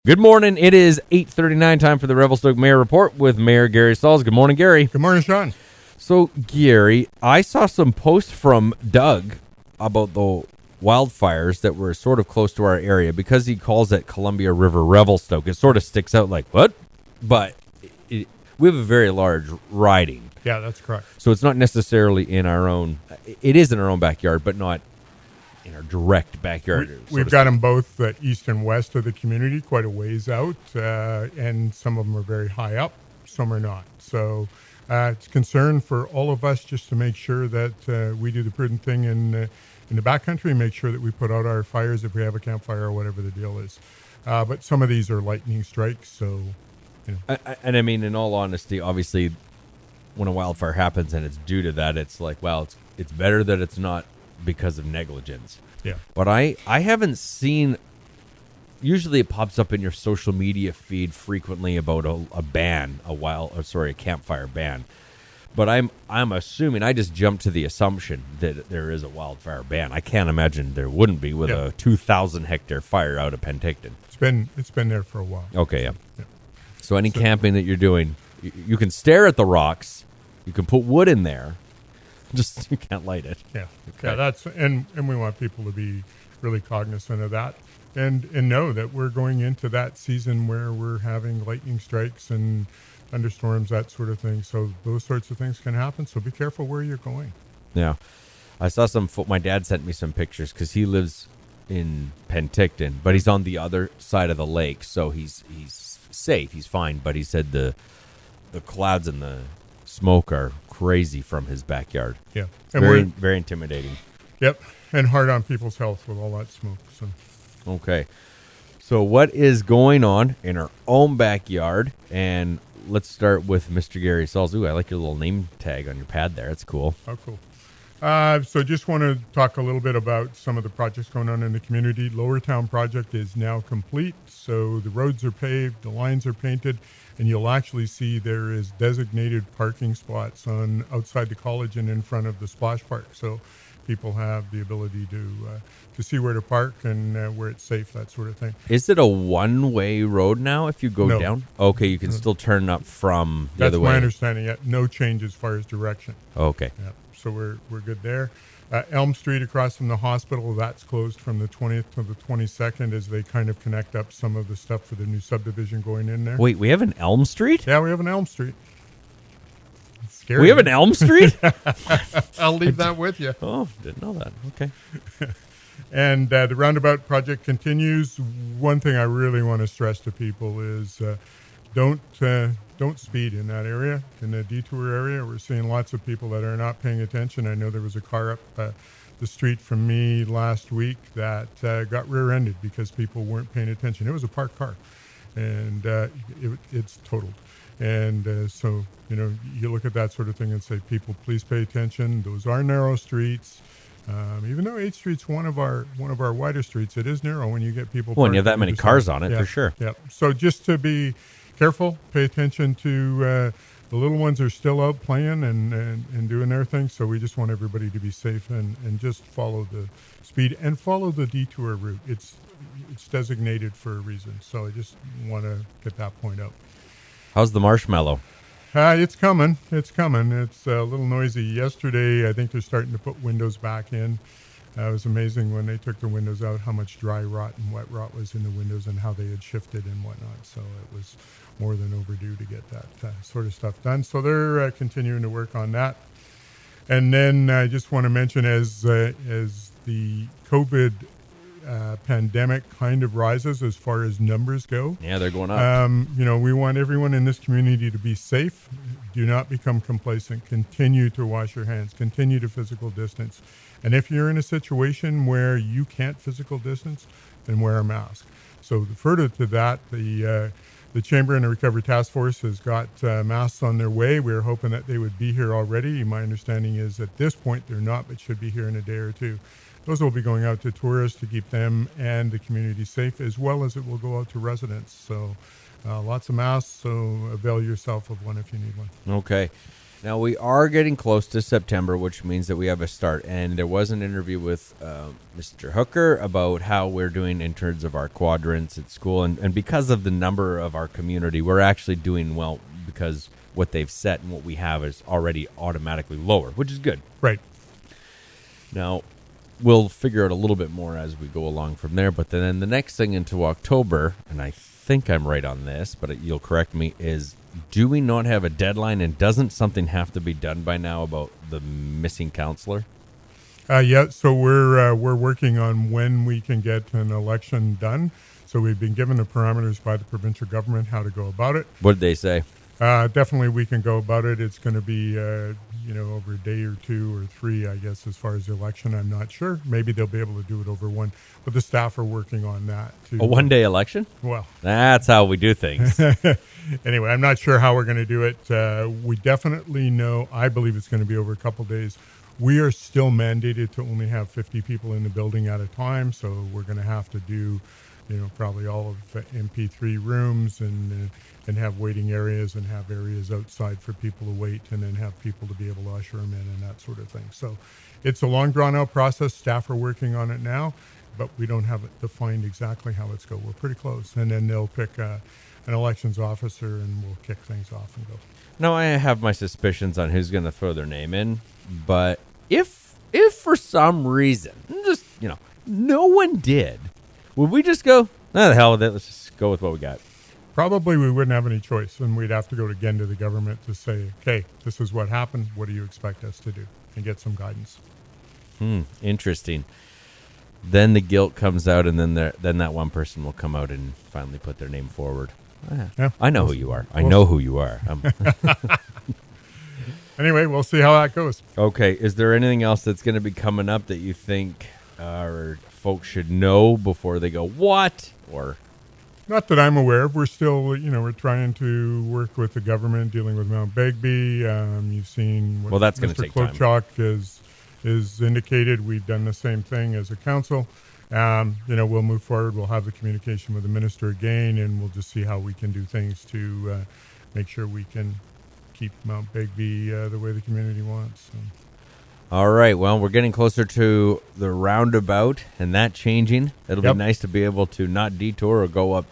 Good morning. It is 8:39, time for the Revelstoke Mayor Report with Mayor Gary Sulz. Good morning, Gary. Good morning, Sean. So, Gary, I saw some posts from Doug about the wildfires that were sort of close to our area because he calls it Columbia River Revelstoke. It sort of sticks out like, what? But we have a very large riding. Yeah, that's correct. So it's not necessarily in our own, it is in our own backyard, but not in our direct backyard. We've got them both east and west of the community, quite a ways out, and some of them are very high up, some are not. So it's a concern for all of us just to make sure that we do the prudent thing in the backcountry, make sure that we put out our fires if we have a campfire or whatever the deal is. But some of these are lightning strikes, so, you know. And I mean, in all honesty, obviously, when a wildfire happens and it's due to that, it's like, well, it's better that it's not because of negligence. Yeah. But I haven't seen, usually it pops up in your social media feed frequently about a ban, a campfire ban. But I'm assuming, I just jumped to the assumption that there is a wildfire ban. I can't imagine there wouldn't be with a 2,000 hectare fire out of Penticton. It's been there for a while. Okay, yeah. So any camping that you're doing, you can stare at the rocks, you can put wood in there, just you can't light it. Yeah, okay. Yeah. That's and we want people to be really cognizant of that, and know that we're going into that season where we're having lightning strikes and thunderstorms, that sort of thing. So those sorts of things can happen. So be careful where you're going. Yeah, I saw my dad sent me some pictures because he lives in Penticton, but he's on the other side of the lake, so he's safe. He's fine. But he said the clouds and the smoke are crazy from his backyard. Yeah, and very intimidating. Yep, and hard on people's health with all that smoke. So, okay, so what is going on in our own backyard? And let's start with Mr. Gary Sulz. Ooh, I like your little name tag on your pad there. That's cool. Oh, cool. So just want to talk a little bit about some of the projects going on in the community. Lower Town project is now complete. So the roads are paved, the lines are painted, and you'll actually see there is designated parking spots on outside the college and in front of the splash park. So people have the ability to see where to park and where it's safe, that sort of thing. Is it a one-way road now if you go down? Okay, you can still turn up from the other way. That's my understanding. Yeah, no change as far as direction. Okay. Yeah. So we're good there. Elm Street across from the hospital, that's closed from the 20th to the 22nd as they kind of connect up some of the stuff for the new subdivision going in there. Wait, we have an Elm Street? Yeah, we have an Elm Street. It's scary. We have an Elm Street? I'll leave that with you. Oh, didn't know that. Okay. And the roundabout project continues. One thing I really want to stress to people is don't speed in that area, in the detour area. We're seeing lots of people that are not paying attention. I know there was a car up the street from me last week that got rear-ended because people weren't paying attention. It was a parked car, and it's totaled. And so, you look at that sort of thing and say, people, please pay attention. Those are narrow streets. Even though 8th Street's one of our wider streets, it is narrow when you get people. Well, when you have that many cars on it, for sure. Yeah. So just to be careful, pay attention to the little ones are still out playing and doing their thing. So we just want everybody to be safe and just follow the speed and follow the detour route. It's designated for a reason. So I just want to get that point out. How's the marshmallow? It's coming. It's a little noisy. Yesterday, I think they're starting to put windows back in. It was amazing when they took the windows out, how much dry rot and wet rot was in the windows and how they had shifted and whatnot. So it was more than overdue to get that sort of stuff done. So they're continuing to work on that. And then I just want to mention as the COVID pandemic kind of rises as far as numbers go. Yeah, they're going up. We want everyone in this community to be safe. Do not become complacent. Continue to wash your hands. Continue to physical distance. And if you're in a situation where you can't physical distance, then wear a mask. So further to that, the Chamber and the Recovery Task Force has got masks on their way. We're hoping that they would be here already. My understanding is at this point they're not, but should be here in a day or two. Those will be going out to tourists to keep them and the community safe, as well as it will go out to residents. So lots of masks, so avail yourself of one if you need one. Okay. Now, we are getting close to September, which means that we have a start. And there was an interview with Mr. Hooker about how we're doing in terms of our quadrants at school. And because of the number of our community, we're actually doing well because what they've set and what we have is already automatically lower, which is good. Right. Now, we'll figure out a little bit more as we go along from there. But then the next thing into October, and I think I'm right on this, but you'll correct me, is do we not have a deadline, and doesn't something have to be done by now about the missing counselor? Yeah, so we're working on when we can get an election done. So we've been given the parameters by the provincial government how to go about it. What did they say? Definitely we can go about it. It's going to be, over a day or 2 or 3, I guess, as far as the election. I'm not sure. Maybe they'll be able to do it over one. But the staff are working on that, too. A one-day election? Well. That's how we do things. Anyway, I'm not sure how we're going to do it. We definitely know, I believe it's going to be over a couple days. We are still mandated to only have 50 people in the building at a time. So we're going to have to do, probably all of the MP3 rooms and have waiting areas and have areas outside for people to wait and then have people to be able to usher them in and that sort of thing. So it's a long drawn out process. Staff are working on it now, but we don't have it defined exactly how it's going. We're pretty close. And then they'll pick an elections officer and we'll kick things off and go. Now, I have my suspicions on who's going to throw their name in, but if for some reason, just, no one did, would we just go, the hell with it, let's just go with what we got? Probably we wouldn't have any choice, and we'd have to go again to the government to say, okay, this is what happened. What do you expect us to do? And get some guidance. Interesting. Then the guilt comes out, and then that one person will come out and finally put their name forward. Yeah, I know who you are. I know who you are. Anyway, we'll see how that goes. Okay. Is there anything else that's going to be coming up that you think our folks should know before they go, what? Or... Not that I'm aware of. We're still, we're trying to work with the government, dealing with Mount Begbie. You've seen what that's going to Mr. take time. Klochok is indicated. We've done the same thing as a council. We'll move forward. We'll have the communication with the minister again, and we'll just see how we can do things to make sure we can keep Mount Begbie the way the community wants. So. All right. Well, we're getting closer to the roundabout and that changing. It'll be nice to be able to not detour or go up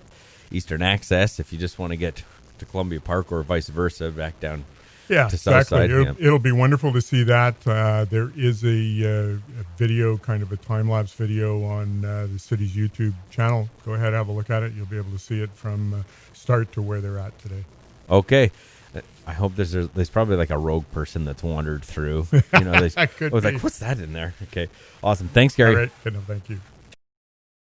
Eastern Access if you just want to get to Columbia Park or vice versa back down to Southside. It'll be wonderful to see that. There is a video, kind of a time-lapse video on the city's YouTube channel. Go ahead, have a look at it. You'll be able to see it from start to where they're at today. Okay. I hope there's probably like a rogue person that's wandered through. Could be. Like, what's that in there? Okay. Awesome. Thanks, Gary. All right. Good enough. Thank you.